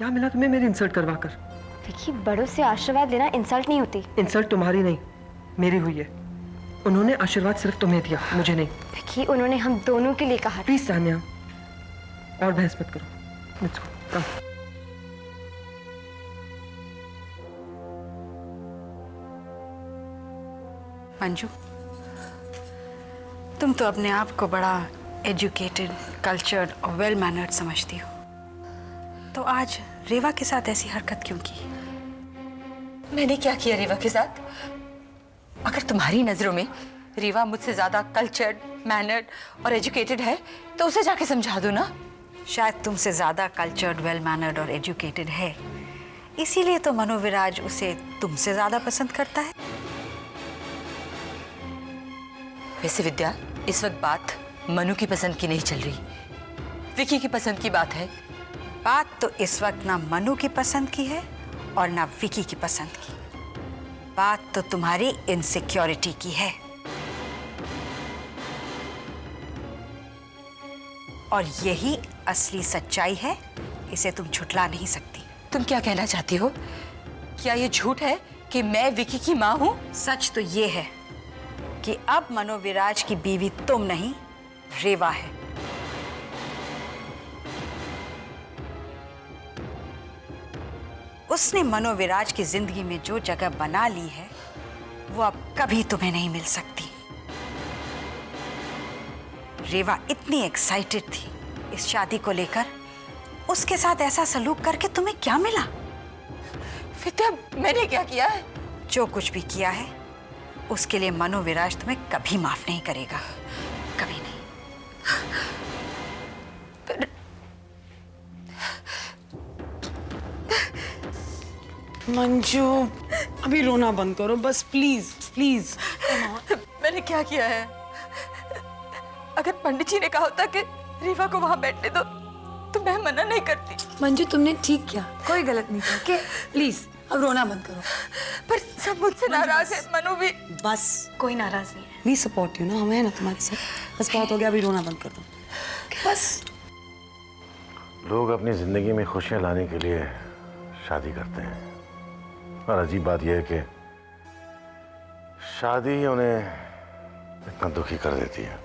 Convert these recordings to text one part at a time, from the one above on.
क्या मिला तुम्हें मेरी इंसल्ट करवा कर? विकी, बड़ों से आशीर्वाद लेना इंसल्ट नहीं होती। इंसल्ट तुम्हारी नहीं, मेरी हुई है। उन्होंने आशीर्वाद सिर्फ तुम्हें दिया, मुझे नहीं। विकी, उन्होंने हम दोनों के लिए कहा। प्लीज सान्या, और बहस मत करो। लेट्स गो, कम। मंजू, तुम तो अपने आप को बड़ा एजुकेटेड, कल्चर्ड और वेल मैनर्ड समझती हो, तो आज रेवा के साथ ऐसी हरकत क्यों की? मैंने क्या किया रेवा के साथ? अगर तुम्हारी नजरों में रेवा मुझसे ज्यादा कल्चर्ड, मैनर्ड और एजुकेटेड है तो उसे जाके समझा दो ना। शायद तुमसे ज्यादा कल्चर्ड, वेल मैनर्ड और एजुकेटेड है, इसीलिए तो मनोविराज उसे तुमसे ज्यादा पसंद करता है। वैसे विद्या, इस वक्त बात मनु की पसंद की नहीं चल रही, विकी की पसंद की बात है। बात तो इस वक्त ना मनु की पसंद की है और ना विकी की पसंद की। बात तो तुम्हारी इनसिक्योरिटी की है, और यही असली सच्चाई है, इसे तुम झुठला नहीं सकती। तुम क्या कहना चाहती हो? क्या ये झूठ है कि मैं विकी की माँ हूँ? सच तो ये है कि अब मनोविराज की बीवी तुम नहीं, रेवा है। उसने मनोविराज की जिंदगी में जो जगह बना ली है, वो अब कभी तुम्हें नहीं मिल सकती। रेवा इतनी एक्साइटेड थी इस शादी को लेकर, उसके साथ ऐसा सलूक करके तुम्हें क्या मिला? विद्या, मैंने क्या किया है? जो कुछ भी किया है उसके लिए मनोविराज तुम्हें कभी माफ नहीं करेगा, कभी नहीं। मंजू, अभी रोना बंद करो बस, प्लीज प्लीज। मैंने क्या किया है? अगर पंडित जी ने कहा होता कि रीवा को वहां बैठने दो तो मैं मना नहीं करती। मंजू, तुमने ठीक किया, कोई गलत नहीं किया। के प्लीज अब रोना बंद करो। पर सब मुझसे नाराज है, मनु भी। बस, कोई नाराज नहीं है। वी सपोर्ट यू ना, हम है ना तुम्हारे साथ। बस बहुत हो गया, अभी रोना बंद कर दो बस। लोग अपनी जिंदगी में खुशियां लाने के लिए शादी करते हैं, और अजीब बात यह है कि शादी उन्हें इतना दुखी कर देती है।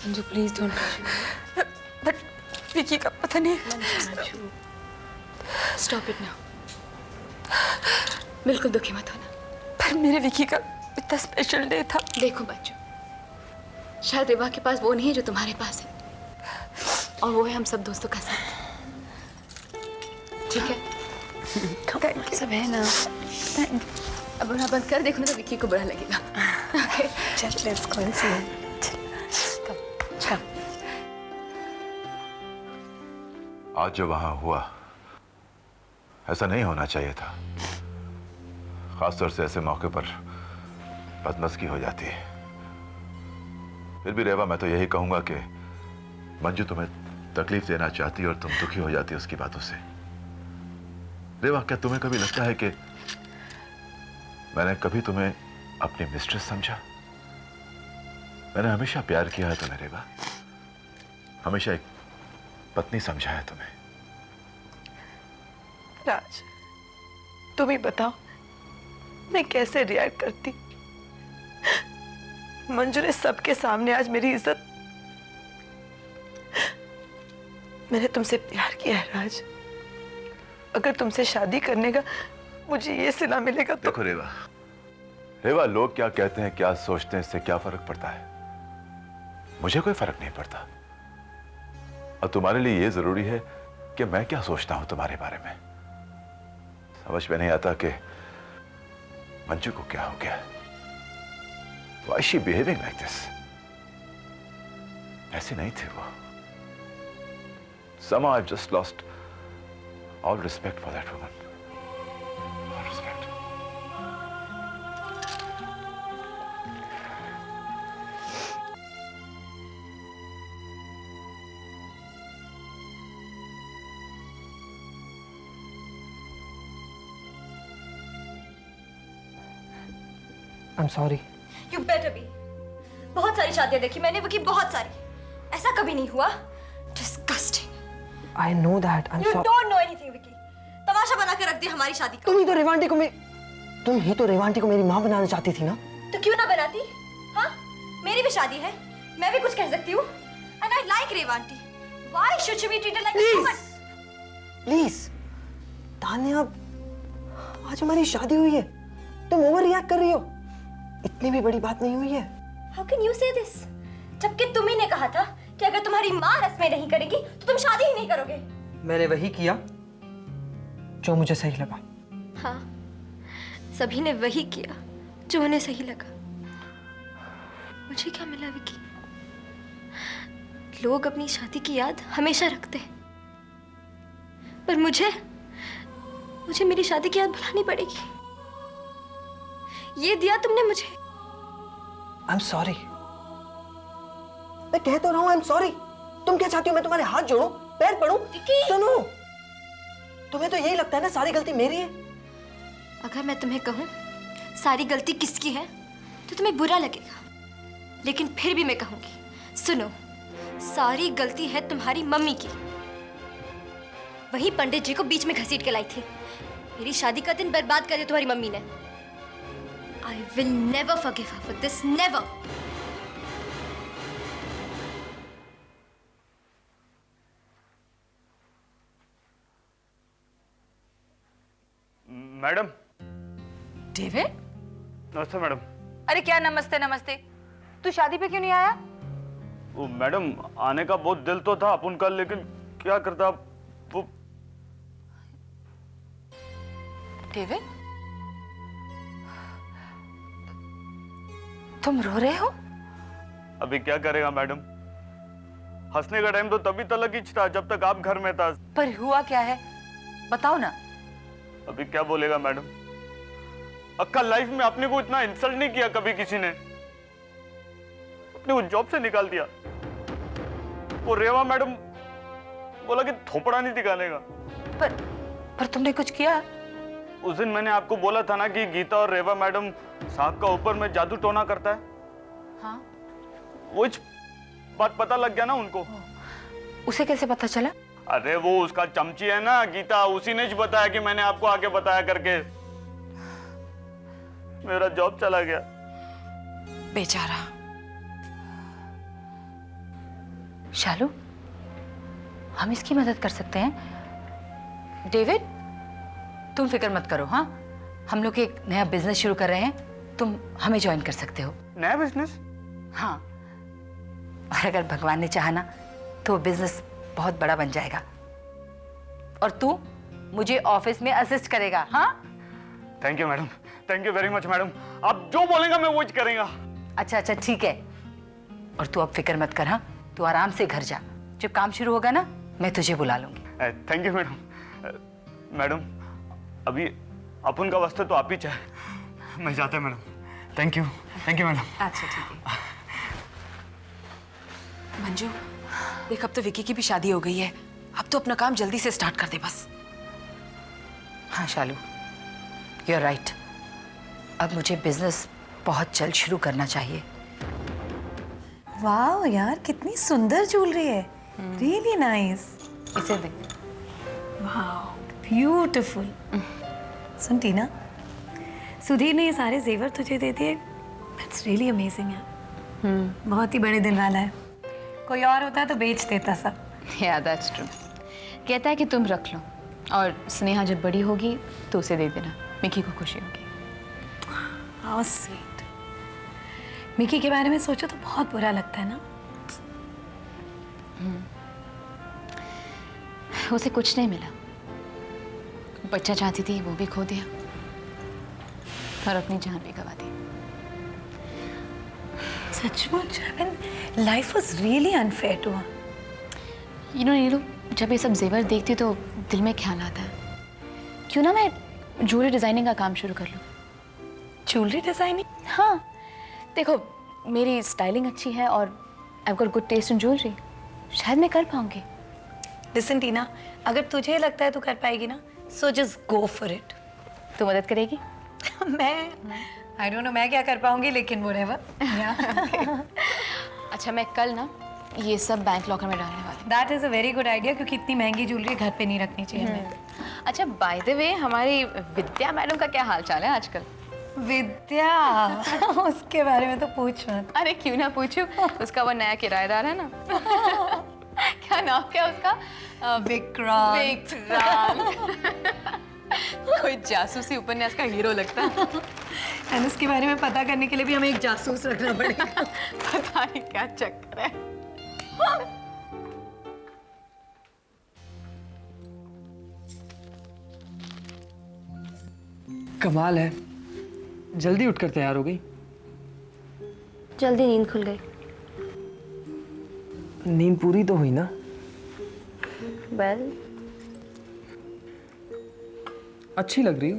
Manju please don't. But Vicky का पता नहीं। स्टॉप इट नाउ, बिल्कुल दुखी मत होना। पर मेरे विकी का इतना स्पेशल डे था। देखो बच्चों, शायद रेवा के पास वो नहीं है जो तुम्हारे पास है, और वो है हम सब दोस्तों का साथ। ठीक है? सब है ना। अब रोना बंद कर, देखो ना तो विकी को बुरा लगेगा। ओके, चल लेट्स गो एंड सी। आज जो वहां हुआ ऐसा नहीं होना चाहिए था। खासतौर से ऐसे मौके पर बदमज़गी हो जाती है। फिर भी रेवा, मैं तो यही कहूंगा कि मंजू तुम्हें तकलीफ देना चाहती और तुम दुखी हो जाती उसकी बातों से। रेवा, क्या तुम्हें कभी लगता है कि मैंने कभी तुम्हें अपनी मिस्ट्रेस समझा? मैंने हमेशा प्यार किया है तुम्हें रेवा, हमेशा एक पत्नी समझा है तुम्हें। राज, तुम ही बताओ मैं कैसे रिएक्ट करती। मंजू ने सबके सामने आज मेरी इज्जत। मैंने तुमसे प्यार किया है राज, अगर तुमसे शादी करने का मुझे ये सिला मिलेगा तो। देखो रेवा, रेवा, लोग क्या कहते हैं, क्या सोचते हैं, इससे क्या फर्क पड़ता है? मुझे कोई फर्क नहीं पड़ता, और तुम्हारे लिए ये जरूरी है कि मैं क्या सोचता हूं तुम्हारे बारे में। समझ में नहीं आता कि मंजू को क्या हो गया। Why is she behaving like this? ऐसे नहीं थे वो। Somehow I've just lost all respect for that woman. All respect. I'm sorry. You better be. बहुत सारी शादियां देखी मैंने, विकी, बहुत सारी। ऐसा कभी नहीं हुआ। Disgusting. I know that. I'm You sorry. don't know anything, Vicky. तमाशा बना के रख दिया हमारी शादी का। तुम ही तो रेवांटी को मेरी माँ बनाना चाहती थी ना? तो क्यों ना बनाती? हाँ, मेरी भी शादी है, मैं भी कुछ कह सकती हूँ। And I like रेवांटी। Why should she be treated like a woman? Please Tanya, आज हमारी शादी हुई है, तुम ओवर रिएक्ट कर रही हो। इतनी भी बड़ी बात नहीं हुई है। How can you say this? जबकि तुम ही ने कहा था कि अगर तुम्हारी माँ रस्में नहीं करेगी तो तुम शादी ही नहीं करोगे। मैंने वही किया जो मुझे सही लगा। हाँ, सभी ने वही किया जो उन्हें सही लगा। मुझे क्या मिला विकी? लोग अपनी शादी की याद हमेशा रखते हैं, पर मुझे मेरी शादी की याद भुलानी पड़ेगी। ये दिया तुमने मुझे। I'm sorry। मैं कह तो रहा हूँ I'm sorry। तुम क्या चाहती हो, मैं तुम्हारे हाथ जोड़ूं, पैर पड़ूं? सुनो, तुम्हें तो यही लगता है ना सारी गलती मेरी है। अगर मैं तुम्हें कहूं सारी गलती किसकी है तो तुम्हें बुरा लगेगा, लेकिन फिर भी मैं कहूंगी, सुनो, सारी गलती है तुम्हारी मम्मी की। वही पंडित जी को बीच में घसीट के लाई थी। मेरी शादी का दिन बर्बाद कर दिया तुम्हारी मम्मी ने। I will never forgive her for this, never। Madam. David, नमस्ते मैडम। अरे क्या नमस्ते नमस्ते, तू शादी पे क्यों नहीं आया? वो मैडम, आने का बहुत दिल तो था अपन का, लेकिन क्या करता वो। डेविड, तुम रो रहे हो? अभी क्या करेगा मैडम, हंसने का टाइम तो तभी तक ही था जब तक आप घर में था। पर हुआ क्या है, बताओ ना। अभी क्या बोलेगा मैडम, अक्का लाइफ में अपने को इतना इंसल्ट नहीं किया कभी किसी ने। अपने को जॉब से निकाल दिया। वो रेवा मैडम बोला कि थोपड़ा नहीं दिखाने का। पर तुमने कुछ किया? उस दिन मैंने आपको बोला था ना कि गीता और रेवा मैडम साहब का ऊपर में जादू टोना करता है। हाँ, वो बात पता लग गया ना उनको। उसे कैसे पता चला? अरे वो उसका चमची है ना गीता, उसी ने बताया कि मैंने आपको आगे बताया करके। मेरा जॉब चला गया। बेचारा। शालू, हम इसकी मदद कर सकते हैं। डेविड, तुम फिक्र मत करो। हाँ, हम लोग एक नया बिजनेस शुरू कर रहे हैं, तुम हमें ज्वाइन कर सकते हो। नया बिजनेस? हाँ, और अगर भगवान ने चाहा ना तो बिजनेस बहुत बड़ा बन जाएगा और तू मुझे ऑफिस में असिस्ट करेगा। हाँ, thank you madam, thank you very much madam. आप जो बोलेगा मैं वो करेंगा। अच्छा ठीक है। और तू अब फिक्र मत कर। हाँ, तू आराम से घर जा। जब काम शुरू होगा ना मैं तुझे बुला लूंगी। Thank you madam. मैडम, अभी अपन का वास्ते तो आप ही चाहे, मैं जाता हूँ मैडम। Thank you madam. अच्छा ठीक है। मंजू, देख अब तो विकी की भी शादी हो गई है, अब तो अपना काम जल्दी से स्टार्ट कर दे बस। हाँ शालू, यू आर राइट। अब मुझे बिजनेस बहुत जल्द शुरू करना चाहिए। वाह यार, कितनी सुंदर ज्वेलरी है। Really nice. इसे देख। वाह, ब्यूटीफुल। सुन टीना, सुधीर ने ये सारे जेवर तुझे दे दिए। दैट्स रियली अमेजिंग यार। बहुत ही बड़े दिल वाला है। कोई और होता तो बेच देता सब। या दैट्स ट्रू। कहता है कि तुम रख लो और स्नेहा जब बड़ी होगी तो उसे दे देना, मिकी को खुशी होगी। How sweet. मिकी के बारे में सोचो तो बहुत बुरा लगता है ना। उसे कुछ नहीं मिला, बच्चा चाहती थी वो भी खो दिया और अपनी जान भी गवा दी। सचमुच, life was really unfair to her. You know Neelu, जब ये सब जेवर देखती तो दिल में ख्याल आता है, क्यों ना मैं ज्वेलरी डिजाइनिंग का काम शुरू कर लूँ। Jewellery designing? हाँ, देखो मेरी स्टाइलिंग अच्छी है और I have got good taste in jewellery, शायद मैं कर पाऊंगी। लिसन टीना, अगर तुझे लगता है तू कर पाएगी ना, so just go for it. तो मदद करेगी? मैं आई डोंट नो मैं क्या कर पाऊंगी, लेकिन वो अच्छा मैं कल ना ये सब बैंक लॉकर में डालने वाली that is a very good idea, क्योंकि इतनी महंगी ज्वेलरी घर पे नहीं रखनी चाहिए हमें। हूँ। अच्छा बाय द वे हमारी विद्या मैडम का क्या हाल चाल है आजकल? विद्या उसके बारे में तो पूछ मत। अरे क्यों ना पूछूं, उसका वो नया किराएदार है ना क्या नाम क्या उसका? विक्रांत। कोई जासूसी उपन्यास का हीरो लगता है। एंड उसके बारे में पता करने के लिए भी हमें एक जासूस रखना पड़ेगा। पता नहीं क्या चक्कर है। कमाल है, जल्दी उठकर तैयार हो गई। जल्दी नींद खुल गई। नींद पूरी तो हुई ना? वेल अच्छी लग रही हो।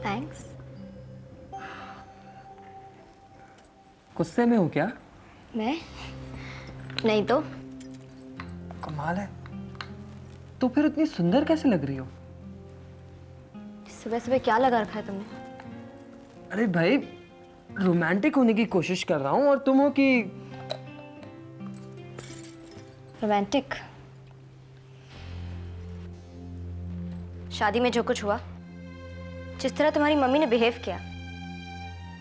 थैंक्स। गुस्से में हो क्या? मैं नहीं तो। कमाल है, तो फिर इतनी सुंदर कैसे लग रही हो? सुबह सुबह क्या लगा रखा है तुमने? अरे भाई, रोमांटिक होने की कोशिश कर रहा हूँ और तुम हो कि रोमांटिक? शादी में जो कुछ हुआ, जिस तरह तुम्हारी मम्मी ने बिहेव किया,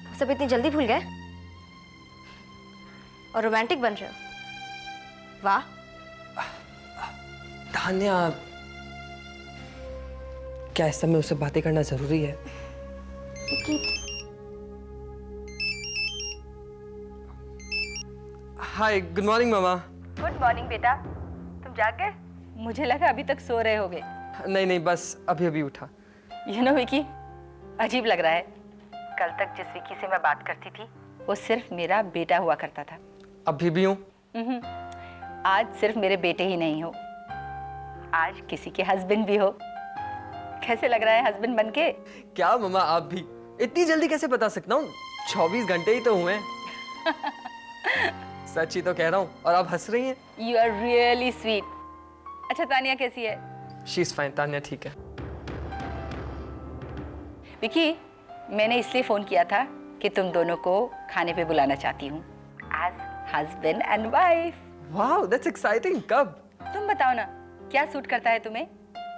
वो सब इतनी जल्दी भूल गए और रोमांटिक बन रहे हो? वाह। तान्या, क्या इस समय उससे बातें करना जरूरी है? हाय, गुड मॉर्निंग मामा। गुड मॉर्निंग बेटा, तुम जाग गए? मुझे लगा अभी तक सो रहे होगे। नहीं नहीं, बस अभी अभी उठा। यू नो विकी, अजीब लग रहा है। कल तक जिस विकी से मैं बात करती थी, वो सिर्फ मेरा बेटा हुआ करता था। अभी भी हूँ। आज सिर्फ मेरे बेटे ही नहीं हो, आज किसी के हस्बैंड भी हो। कैसे लग रहा है हस्बैंड बनके? क्या मामा, आप भी इतनी जल्दी कैसे बता सकता हूँ? 24 घंटे ही तो हुए हैं। सच ही तो कह रहा हूँ, और आप हंस रही हैं। You are really sweet. अच्छा तानिया कैसी है? शी इज फाइन, तान्या ठीक है। विकी, मैंने इसलिए फोन किया था कि तुम दोनों को खाने पे बुलाना चाहती हूँ, as husband and wife. Wow, that's exciting. कब? तुम बताओ ना, क्या सूट करता है तुम्हें?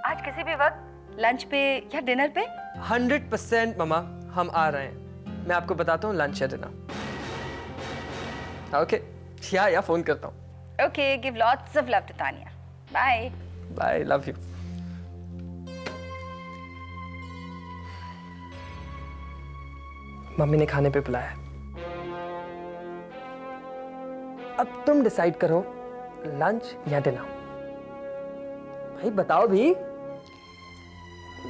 आज किसी भी वक्त, लंच पे या डिनर पे? 100% मामा, हम आ रहे हैं। मैं आपको बताता हूँ लंच या डिनर। ओके, या फोन करता हूँ। Okay, give lots of love to Tania. Bye bye, love you. Mummy ने खाने पे बुलाया। अब तुम डिसाइड करो, लंच या डिनर। भाई बताओ भी।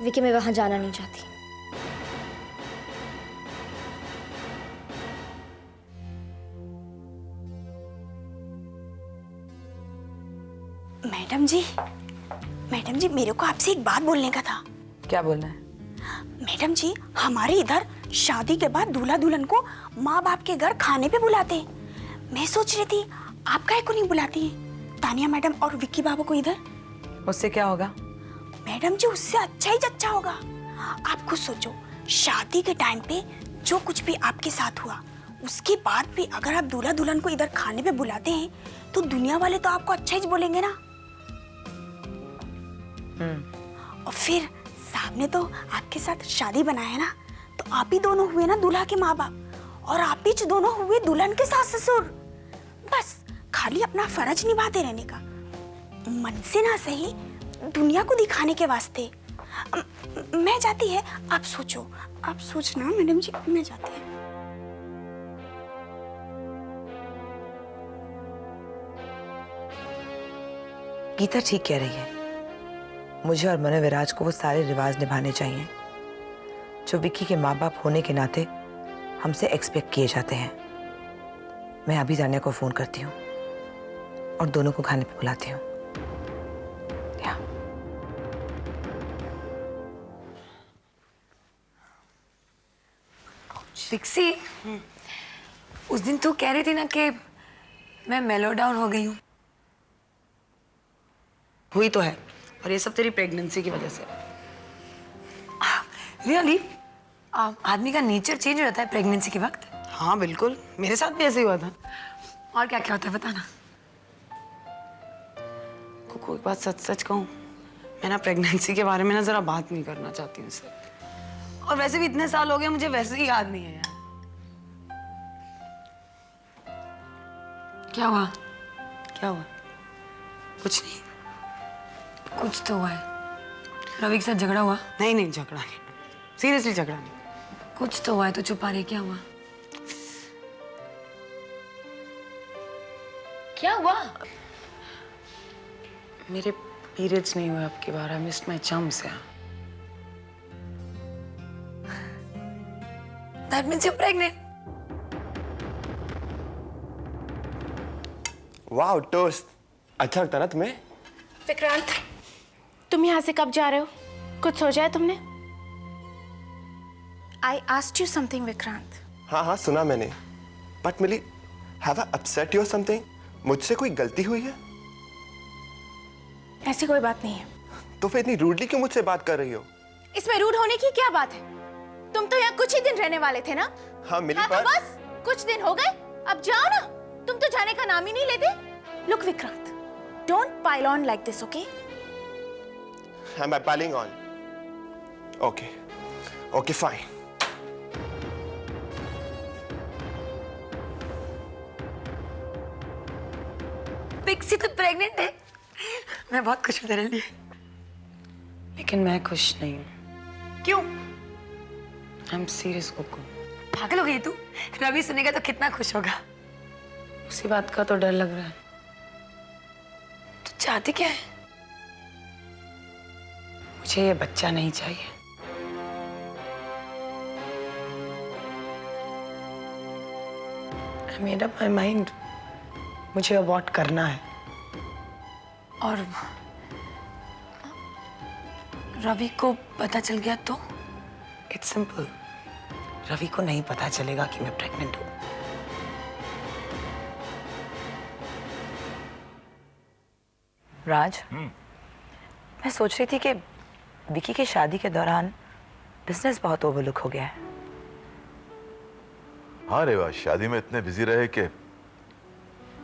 विकी, मैं वहां जाना नहीं चाहती। मैडम जी मेरे को आपसे एक बात बोलने का था। क्या बोलना है? मैडम जी, हमारे इधर शादी के बाद दूल्हा दुल्हन को माँ बाप के घर खाने पे बुलाते हैं। मैं सोच रही थी आप काहे को नहीं बुलाती हैं तानिया मैडम और विक्की बाबू को इधर? उससे क्या होगा? मैडम जी, उससे अच्छा ही अच्छा होगा। आप खुद सोचो, शादी के टाइम पे जो कुछ भी आपके साथ हुआ, उसके बाद भी अगर आप दूल्हा दुल्हन को इधर खाने पे बुलाते हैं तो दुनिया वाले तो आपको अच्छा ही बोलेंगे ना। और फिर साहब ने तो आपके साथ शादी बनाया ना, तो आप ही दोनों हुए ना दूल्हा के माँ बाप, और आप ही दोनों हुए दुल्हन के सास ससुर। बस खाली अपना फर्ज निभाते रहने का, मन से ना सही दुनिया को दिखाने के वास्ते। मैं जाती है, आप सोचो, आप सोचना मैडम जी, मैं जाती है। गीता ठीक कह रही है। मुझे और मनोविराज को वो सारे रिवाज निभाने चाहिए जो विक्की के माँ बाप होने के नाते हमसे एक्सपेक्ट किए जाते हैं। मैं अभी तान्या को फोन करती हूँ और दोनों को खाने पे बुलाती हूँ। पिक्सी, उस दिन तू कह रही थी ना कि मैं मेलो डाउन हो गई हूँ। हुई तो है, और ये सब तेरी प्रेगनेंसी की वजह से। रियली? आदमी का नेचर चेंज हो जाता है प्रेगनेंसी के वक्त। हाँ बिल्कुल, मेरे साथ भी ऐसे ही हुआ था। और क्या क्या होता है बताना। कोई बात सच सच कहूँ, मैं ना प्रेगनेंसी के बारे में ना जरा बात नहीं करना चाहती हूँ उससे। और वैसे भी इतने साल हो गए, मुझे वैसे ही याद नहीं है यार। क्या हुआ? क्या हुआ? कुछ नहीं। कुछ तो हुआ है। रवि के साथ झगड़ा हुआ? नहीं नहीं, झगड़ा नहीं, सीरियसली झगड़ा नहीं। कुछ तो हुआ है तो छुपा रही, क्या हुआ? क्या हुआ? मेरे पीरियड्स नहीं हुए अब की बार। आई मिस्ड माय चम्स यार। That means you're pregnant. वाह टोस्ट, अच्छा लगता ना तुम्हें? विक्रांत, तुम यहाँ से कब जा रहे हो? कुछ सोचा है तुमने? I asked you something, Vikrant. हाँ हाँ सुना मैंने, but Mili, have I upset you or something? मुझसे कोई गलती हुई है? ऐसी कोई बात नहीं है। तो फिर इतनी रूडली क्यों मुझसे बात कर रही हो? इसमें रूड होने की क्या बात है? तुम तो यहाँ कुछ ही दिन रहने वाले थे ना? हाँ मिली, हाँ तो बस कुछ दिन हो गए, अब जाओ ना। तुम तो जाने का नाम ही नहीं लेते। Look, Vikrant, don't pile on like this, okay? Am I piling on? Okay, okay fine. Pixie तो प्रेग्नेंट है। मैं बहुत खुश हूँ तेरे लिए। लेकिन मैं खुश नहीं हूँ। क्यों? I am serious Kuku. पागल हो गई तू? रवि सुनेगा तो कितना खुश होगा। उसी बात का तो डर लग रहा है। तू चाहती क्या है? मुझे ये बच्चा नहीं चाहिए। I made up my mind. मुझे अबॉर्ट करना है। और रवि को पता चल गया तो? इट्स सिंपल, रवि को नहीं पता चलेगा कि मैं प्रेग्नेंट हूँ। राज, मैं सोच रही थी कि विकी की शादी के दौरान बिजनेस बहुत ओवरलुक हो गया है। हाँ रेवा, शादी में इतने बिजी रहे कि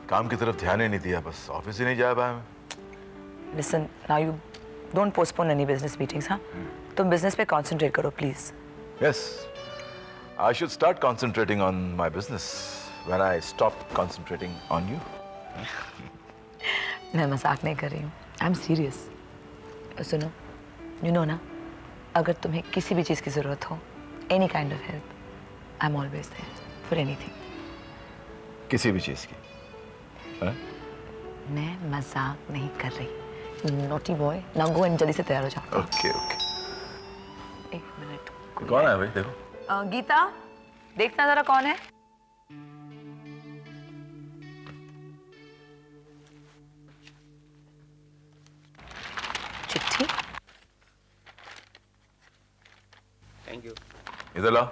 काम की तरफ ध्यान ही नहीं दिया, बस ऑफिस ही नहीं जा पाया मैं। Listen, now you don't postpone any business meetings. हाँ, तुम बिजनेस पे कंसंट्रेट करो please. Yes, I should start concentrating on my business when I stop concentrating on you. मैं मजाक नहीं कर रही हूँ, आई एम सीरियस। सुनो, यू नो ना, अगर तुम्हें किसी भी चीज़ की ज़रूरत हो, any kind of help, I am always there for anything. किसी भी चीज़ की? हाँ? मैं मजाक नहीं कर रही। Naughty boy, now go and जल्दी से तैयार हो जाओ। Okay okay. एक मिनट। कौन है भाई? देखो। गीता, देखना जरा कौन है। चिट्ठी। Thank you. इधर लाओ।